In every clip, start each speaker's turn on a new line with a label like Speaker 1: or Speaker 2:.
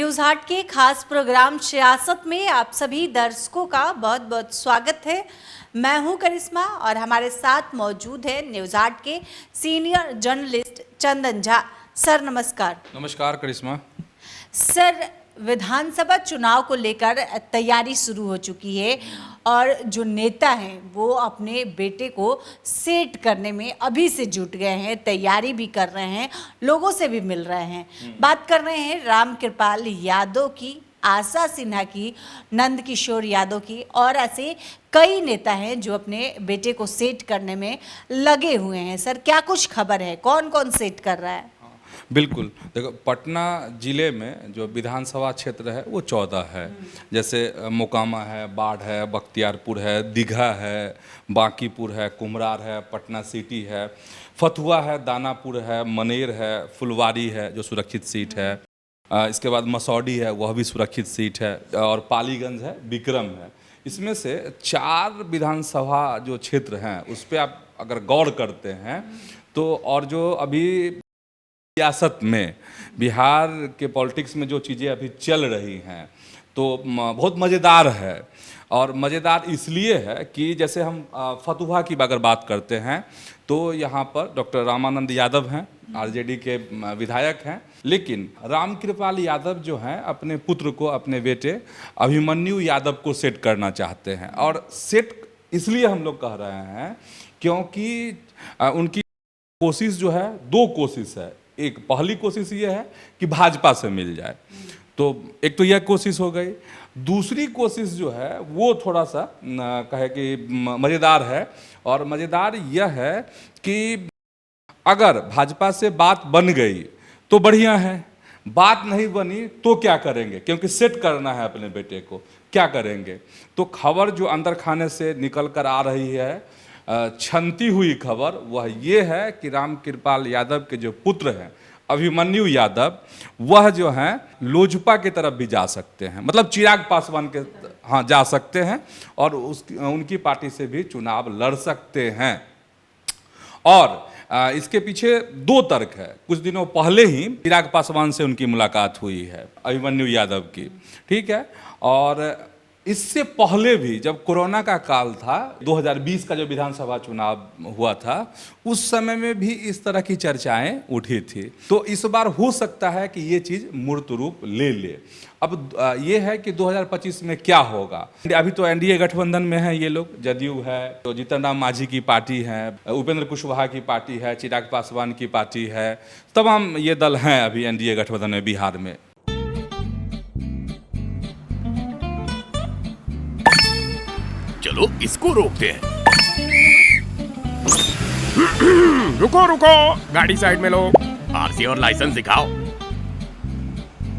Speaker 1: News हाट के खास programme सियासत में आप सभी दर्शकों का बहुत बहुत स्वागत है। मैं हूं करिश्मा और हमारे साथ मौजूद है न्यूज़ हाट के senior journalist Chandan Jha. Sir नमस्कार।
Speaker 2: नमस्कार करिश्मा।
Speaker 1: सर, विधानसभा चुनाव को लेकर तैयारी शुरू हो चुकी है और जो नेता हैं वो अपने बेटे को सेट करने में अभी से जुट गए हैं, तैयारी भी कर रहे हैं, लोगों से भी मिल रहे हैं। बात कर रहे हैं रामकृपाल यादव की, आशा सिन्हा की, नंदकिशोर यादव की और ऐसे कई नेता हैं जो अपने बेटे को सेट करने में लगे हुए हैं। सर, क्या कुछ खबर है, कौन कौन सेट कर रहा है?
Speaker 2: बिल्कुल, देखो पटना ज़िले में जो विधानसभा क्षेत्र है वो 14 है। जैसे मोकामा है, बाढ़ है, बख्तियारपुर है, दीघा है, बांकीपुर है, कुम्हरार है, पटना सिटी है, फतुहा है, दानापुर है, मनेर है, फुलवारी है जो सुरक्षित सीट है, इसके बाद मसौडी है वह भी सुरक्षित सीट है, और पालीगंज है, विक्रम है। इसमें से 4 विधानसभा जो क्षेत्र हैं उस पर आप अगर गौर करते हैं तो, और जो अभी सियासत में बिहार के पॉलिटिक्स में जो चीज़ें अभी चल रही हैं तो बहुत मज़ेदार है। और मज़ेदार इसलिए है कि जैसे हम फतुहा की अगर बात करते हैं तो यहाँ पर डॉक्टर रामानंद यादव हैं, आरजेडी के विधायक हैं, लेकिन रामकृपाल यादव जो हैं अपने पुत्र को, अपने बेटे अभिमन्यु यादव को सेट करना चाहते हैं। और सेट इसलिए हम लोग कह रहे हैं क्योंकि उनकी कोशिश जो है, 2 कोशिश है। एक पहली कोशिश ये है कि भाजपा से मिल जाए, तो एक तो यह कोशिश हो गई। दूसरी कोशिश जो है वो थोड़ा सा कहे कि मज़ेदार है, और मज़ेदार यह है कि अगर भाजपा से बात बन गई तो बढ़िया है, बात नहीं बनी तो क्या करेंगे, क्योंकि सेट करना है अपने बेटे को, क्या करेंगे। तो खबर जो अंदर खाने से निकल कर आ रही है, छनती हुई खबर, वह ये है कि रामकृपाल यादव के जो पुत्र हैं अभिमन्यु यादव, वह जो हैं लोजपा की तरफ भी जा सकते हैं, मतलब चिराग पासवान के जा सकते हैं और उनकी पार्टी से भी चुनाव लड़ सकते हैं। और इसके पीछे 2 तर्क है। कुछ दिनों पहले ही चिराग पासवान से उनकी मुलाकात हुई है अभिमन्यु यादव की, ठीक है। और इससे पहले भी जब कोरोना का काल था, 2020 का जो विधानसभा चुनाव हुआ था, उस समय में भी इस तरह की चर्चाएं उठी थी। तो इस बार हो सकता है कि ये चीज़ मूर्त रूप ले ले। अब ये है कि 2025 में क्या होगा। अभी तो एनडीए गठबंधन में है ये लोग, जदयू है, तो जीतन राम मांझी की पार्टी है, उपेंद्र कुशवाहा की पार्टी है, चिराग पासवान की पार्टी है, तमाम ये दल हैं अभी एनडीए गठबंधन में बिहार में।
Speaker 3: चलो इसको रोकते हैं। रुको रुको, गाड़ी साइड में लो। आरसी और लाइसेंस दिखाओ।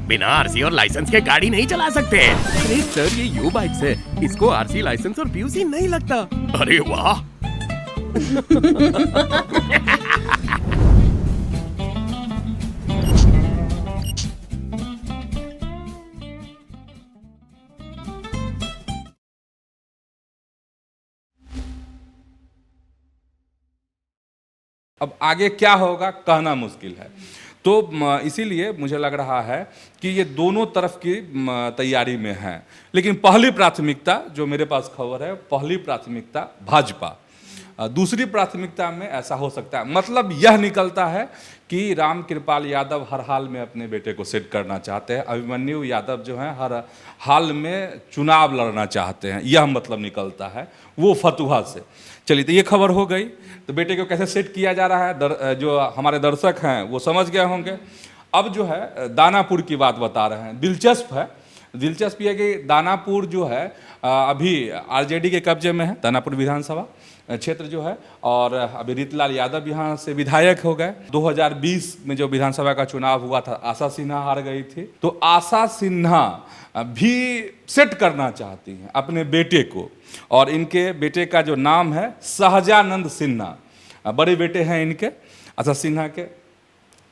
Speaker 3: बिना आरसी और लाइसेंस के गाड़ी नहीं चला सकते। अरे सर, ये यू बाइक्स है, इसको आरसी, लाइसेंस और पीयूसी नहीं लगता। अरे वाह।
Speaker 2: अब आगे क्या होगा कहना मुश्किल है, तो इसीलिए मुझे लग रहा है कि ये दोनों तरफ की तैयारी में है। लेकिन पहली प्राथमिकता जो मेरे पास खबर है, पहली प्राथमिकता भाजपा, दूसरी प्राथमिकता में ऐसा हो सकता है, मतलब यह निकलता है कि रामकृपाल यादव हर हाल में अपने बेटे को सेट करना चाहते हैं, अभिमन्यु यादव जो हैं हर हाल में चुनाव लड़ना चाहते हैं, यह मतलब निकलता है वो फतुहा से। चलिए, तो ये खबर हो गई। तो बेटे को कैसे सेट किया जा रहा है, जो हमारे दर्शक हैं वो समझ गए होंगे। अब जो है दानापुर की बात बता रहे हैं। दिलचस्प ये कि दानापुर जो है अभी आरजेडी के कब्जे में है, दानापुर विधानसभा क्षेत्र जो है, और अभी रीतलाल यादव यहाँ से विधायक हो गए। 2020 में जो विधानसभा का चुनाव हुआ था, आशा सिन्हा हार गई थी, तो आशा सिन्हा भी सेट करना चाहती हैं अपने बेटे को, और इनके बेटे का जो नाम है सहजानंद सिन्हा, बड़े बेटे हैं इनके आशा सिन्हा के।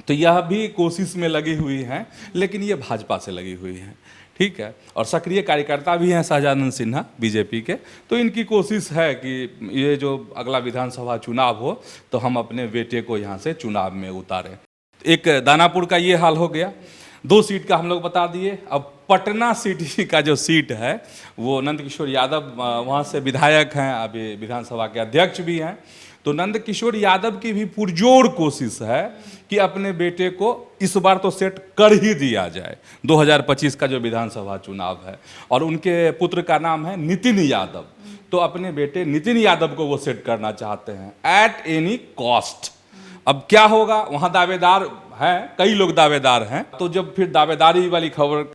Speaker 2: तो यह भी कोशिश में लगी हुई हैं, लेकिन ये भाजपा से लगी हुई हैं, ठीक है। और सक्रिय कार्यकर्ता भी हैं सहजानंद सिन्हा बीजेपी के। तो इनकी कोशिश है कि ये जो अगला विधानसभा चुनाव हो तो हम अपने बेटे को यहाँ से चुनाव में उतारें। एक दानापुर का ये हाल हो गया। 2 सीट का हम लोग बता दिए। अब पटना सिटी का जो सीट है वो नंदकिशोर यादव वहाँ से विधायक हैं, अभी विधानसभा के अध्यक्ष भी हैं। तो नंदकिशोर यादव की भी पुरजोर कोशिश है कि अपने बेटे को इस बार तो सेट कर ही दिया जाए। 2025 का जो विधानसभा चुनाव है और उनके पुत्र का नाम है नितिन यादव, तो अपने बेटे नितिन यादव को वो सेट करना चाहते हैं एट एनी कॉस्ट। अब क्या होगा, वहाँ दावेदार हैं, कई लोग दावेदार हैं, तो जब फिर दावेदारी वाली खबर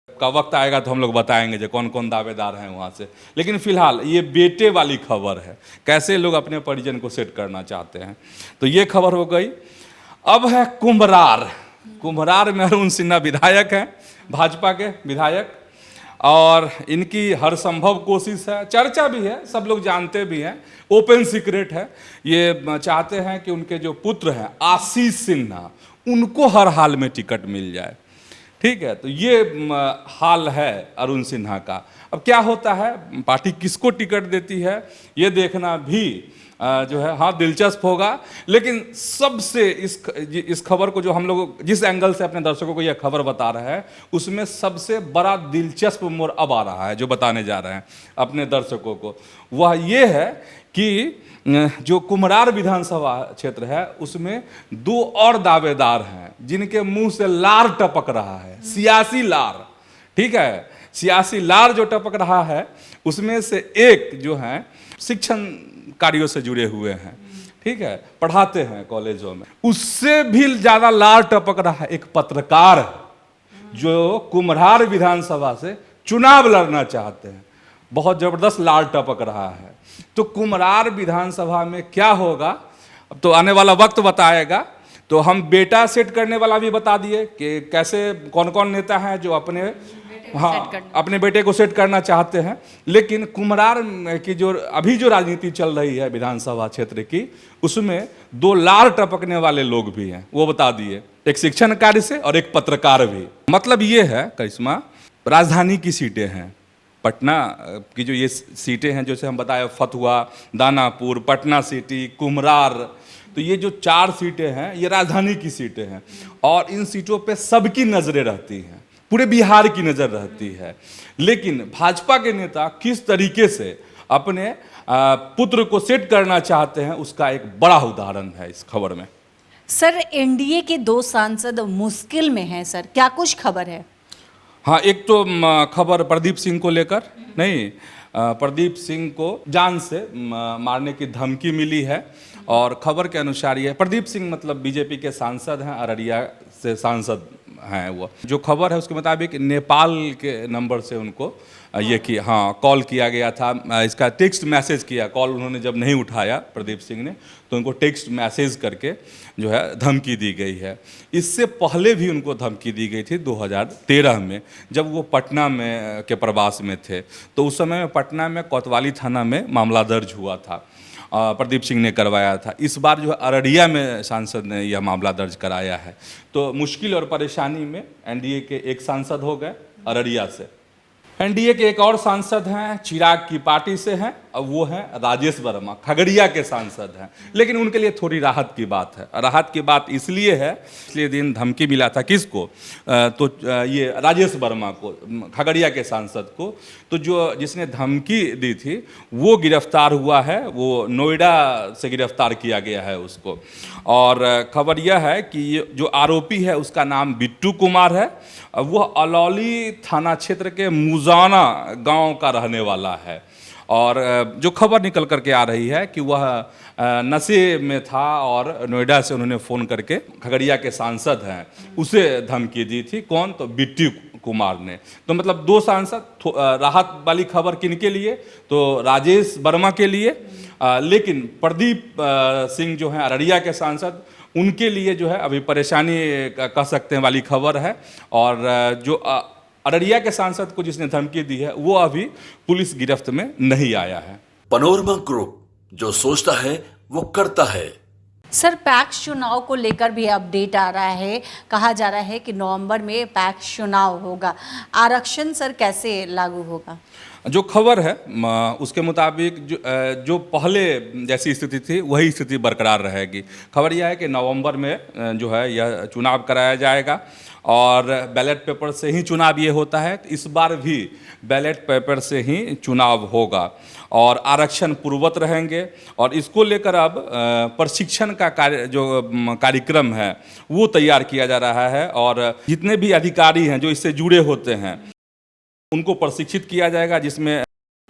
Speaker 2: का वक्त आएगा तो हम लोग बताएंगे जो कौन कौन दावेदार हैं वहाँ से। लेकिन फिलहाल ये बेटे वाली खबर है, कैसे लोग अपने परिजन को सेट करना चाहते हैं। तो ये खबर हो गई। अब है कुम्हरार। कुम्हरार में अरुण सिन्हा विधायक हैं, भाजपा के विधायक, और इनकी हर संभव कोशिश है, चर्चा भी है, सब लोग जानते भी हैं, ओपन सीक्रेट है। ये चाहते हैं कि उनके जो पुत्र हैं आशीष सिन्हा, उनको हर हाल में टिकट मिल जाए। ठीक है, तो ये हाल है अरुण सिन्हा का। अब क्या होता है, पार्टी किसको टिकट देती है ये देखना भी जो है हाँ दिलचस्प होगा। लेकिन सबसे इस खबर को जो हम लोग जिस एंगल से अपने दर्शकों को यह खबर बता रहे हैं, उसमें सबसे बड़ा दिलचस्प मोड़ अब आ रहा है जो बताने जा रहे हैं अपने दर्शकों को। वह ये है कि जो कुम्हरार विधानसभा क्षेत्र है उसमें 2 और दावेदार हैं जिनके मुंह से लार टपक रहा है, सियासी लार। ठीक है, सियासी लार जो टपक रहा है उसमें से एक जो है शिक्षण कार्यों से जुड़े हुए हैं, ठीक है, पढ़ाते हैं कॉलेजों में। उससे भी ज्यादा लार टपक रहा है एक पत्रकार है जो कुम्हरार विधानसभा से चुनाव लड़ना चाहते हैं। बहुत जबरदस्त लार टपक रहा है। तो कुम्हरार विधानसभा में क्या होगा अब तो आने वाला वक्त बताएगा। तो हम बेटा सेट करने वाला भी बता दिए कि कैसे कौन कौन नेता हैं जो अपने अपने बेटे को सेट करना चाहते हैं। लेकिन कुम्हरार की जो अभी जो राजनीति चल रही है विधानसभा क्षेत्र की, उसमें 2 लार टपकने वाले लोग भी हैं, वो बता दिए, एक शिक्षण कार्य से और एक पत्रकार भी। मतलब ये है करिश्मा, राजधानी की सीटें हैं, पटना की जो ये सीटें हैं जैसे हम बताए फतुहा, दानापुर, पटना सिटी, कुम्हरार, तो ये जो 4 सीटें हैं ये राजधानी की सीटें हैं और इन सीटों पे सबकी नजरें रहती हैं, पूरे बिहार की नजर रहती है। लेकिन भाजपा के नेता किस तरीके से अपने पुत्र को सेट करना चाहते हैं उसका एक बड़ा उदाहरण है इस खबर में।
Speaker 1: सर, एनडीए के 2 सांसद मुश्किल में हैं सर, क्या कुछ खबर है?
Speaker 2: हाँ, एक तो खबर प्रदीप सिंह को लेकर, नहीं, प्रदीप सिंह को जान से मारने की धमकी मिली है और खबर के अनुसार ये प्रदीप सिंह मतलब बीजेपी के सांसद हैं, अररिया से सांसद हैं वो। जो खबर है उसके मुताबिक नेपाल के नंबर से उनको ये कि हाँ कॉल किया गया था, इसका टेक्स्ट मैसेज किया, कॉल उन्होंने जब नहीं उठाया प्रदीप सिंह ने तो उनको टेक्स्ट मैसेज करके जो है धमकी दी गई है। इससे पहले भी उनको धमकी दी गई थी 2013 में जब वो पटना में के प्रवास में थे। तो उस समय में पटना में कोतवाली थाना में मामला दर्ज हुआ था, प्रदीप सिंह ने करवाया था। इस बार जो है अररिया में सांसद ने यह मामला दर्ज कराया है। तो मुश्किल और परेशानी में एनडीए के एक सांसद हो गए अररिया से। एनडीए के एक और सांसद हैं चिराग की पार्टी से हैं, अब वो हैं राजेश वर्मा, खगड़िया के सांसद हैं। लेकिन उनके लिए थोड़ी राहत की बात है। राहत की बात इसलिए है, पिछले दिन धमकी मिला था किसको, तो ये राजेश वर्मा को, खगड़िया के सांसद को। तो जो जिसने धमकी दी थी वो गिरफ्तार हुआ है, वो नोएडा से गिरफ्तार किया गया है उसको। और खबर यह है कि ये जो आरोपी है उसका नाम बिट्टू कुमार है, वह अलौली थाना क्षेत्र के मुजाना गांव का रहने वाला है। और जो खबर निकल करके आ रही है कि वह नशे में था और नोएडा से उन्होंने फ़ोन करके खगड़िया के सांसद हैं उसे धमकी दी थी। कौन, तो बिट्टू कुमार ने। तो मतलब 2 सांसद। राहत वाली खबर किनके लिए, तो राजेश वर्मा के लिए। लेकिन प्रदीप सिंह जो हैं अररिया के सांसद, उनके लिए जो है अभी परेशानी कह सकते हैं वाली खबर है। और जो अररिया के सांसद को जिसने धमकी दी है वो अभी पुलिस गिरफ्त में नहीं आया है।
Speaker 4: पनोरमा ग्रुप, जो सोचता है वो करता है।
Speaker 1: सर, पैक्स चुनाव को लेकर भी अपडेट आ रहा है, कहा जा रहा है कि नवंबर में पैक्स चुनाव होगा। आरक्षण सर कैसे लागू होगा?
Speaker 2: जो खबर है उसके मुताबिक जो पहले जैसी स्थिति थी वही स्थिति बरकरार रहेगी। खबर यह है कि नवंबर में जो है यह चुनाव कराया जाएगा और बैलेट पेपर से ही चुनाव ये होता है। तो इस बार भी बैलेट पेपर से ही चुनाव होगा और आरक्षण पूर्ववत रहेंगे और इसको लेकर अब प्रशिक्षण का कार्यक्रम है वो तैयार किया जा रहा है और जितने भी अधिकारी हैं जो इससे जुड़े होते हैं उनको प्रशिक्षित किया जाएगा, जिसमें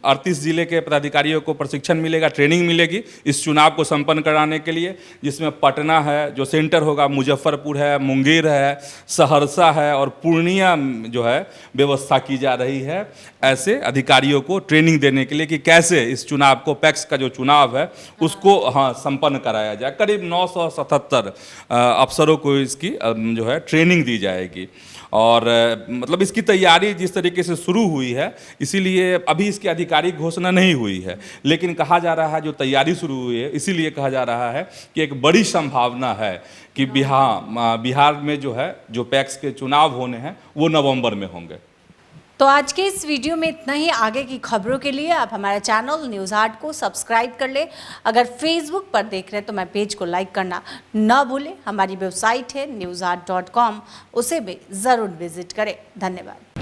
Speaker 2: 38 जिले के पदाधिकारियों को प्रशिक्षण मिलेगा, ट्रेनिंग मिलेगी इस चुनाव को संपन्न कराने के लिए, जिसमें पटना है जो सेंटर होगा, मुजफ्फरपुर है, मुंगेर है, सहरसा है और पूर्णिया जो है व्यवस्था की जा रही है ऐसे अधिकारियों को ट्रेनिंग देने के लिए कि कैसे इस चुनाव को, पैक्स का जो चुनाव है उसको संपन्न कराया जाए। करीब 977 अफसरों को इसकी जो है ट्रेनिंग दी जाएगी और मतलब इसकी तैयारी जिस तरीके से शुरू हुई है, इसीलिए अभी इसकी आधिकारिक घोषणा नहीं हुई है, लेकिन कहा जा रहा है जो तैयारी शुरू हुई है इसीलिए कहा जा रहा है कि एक बड़ी संभावना है कि बिहार में जो है जो पैक्स के चुनाव होने हैं वो नवंबर में होंगे।
Speaker 1: तो आज के इस वीडियो में इतना ही। आगे की खबरों के लिए आप हमारा चैनल न्यूज़ 8 को सब्सक्राइब कर ले। अगर फेसबुक पर देख रहे हैं तो मैं पेज को लाइक करना ना भूलें। हमारी वेबसाइट है news8.com, उसे भी ज़रूर विजिट करें। धन्यवाद।